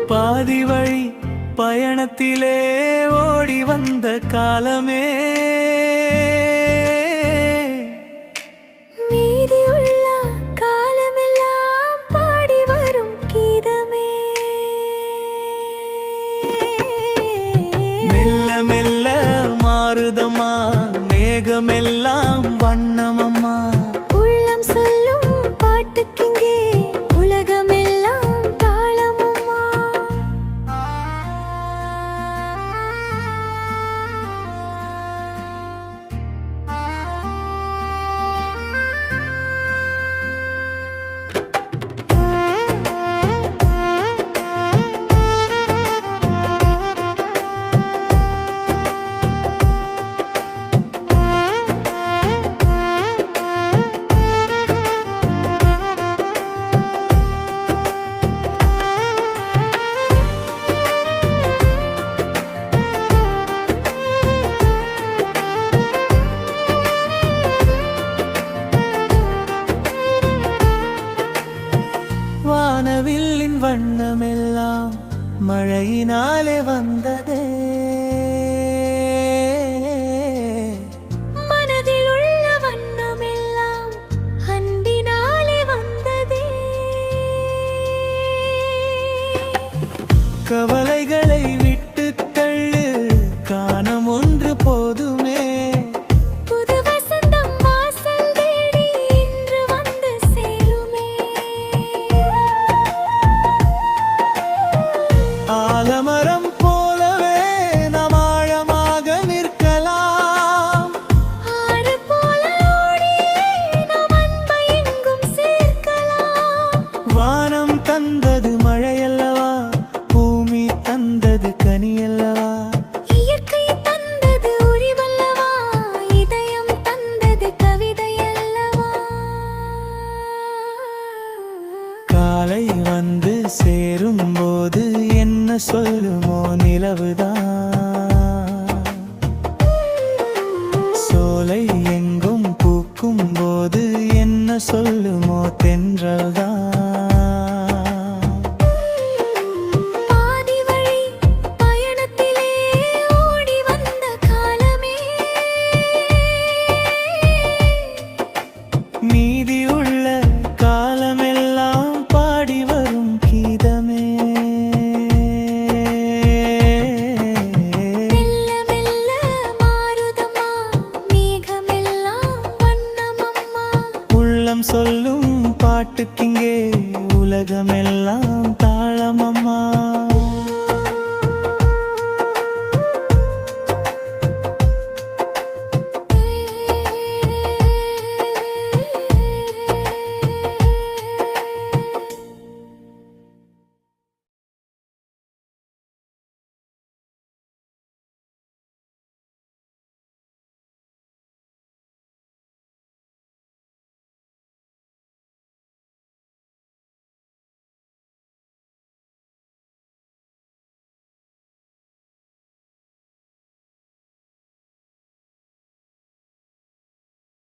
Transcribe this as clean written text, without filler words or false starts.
பாதி வழி பயணத்திலே ஓடி வந்த காலமே, மீதியுள்ள காலமெல்லாம் பாடி வரும் கீதமே. மெல்ல மெல்ல மாறுதம்மா மேகமெல்லாம் வண்ணமம்மா. உள்ளம் சொல்லும் பாட்டுக்கிங்கே உலகமெல்லாம் தாளமம்மா. வானவில்லின் வண்ணமெல்லாம் மழையினாலே வந்ததே, மனதில் உள்ள வண்ணமெல்லாம் அன்பினாலே வந்ததே. கவலைகளை விட்டு தள்ளு, காணம் ஒன்று போதுமே. புது வசந்தம் வாசல் தேடி இன்று வந்து சேருமே. ஆலமரம் போலவே நாம் ஆழமாக நிற்கலாம். ஆறு போல ஓடியே நாம் அன்பை எங்கும் சேர்க்கலாம். வானம் தந்தது மழையல்லவா, பூமி தந்தது கனியல்லவா. இயற்கை தந்தது உரிவல்லவா, இதயம் தந்தது கவிதையல்லவா. காலை வந்து சேரும் போது என்ன சொல்லுமோ நிலவுதான். சோலை எங்கும் பூக்கும் போது என்ன சொல்லுமோ தென்றல்தான்.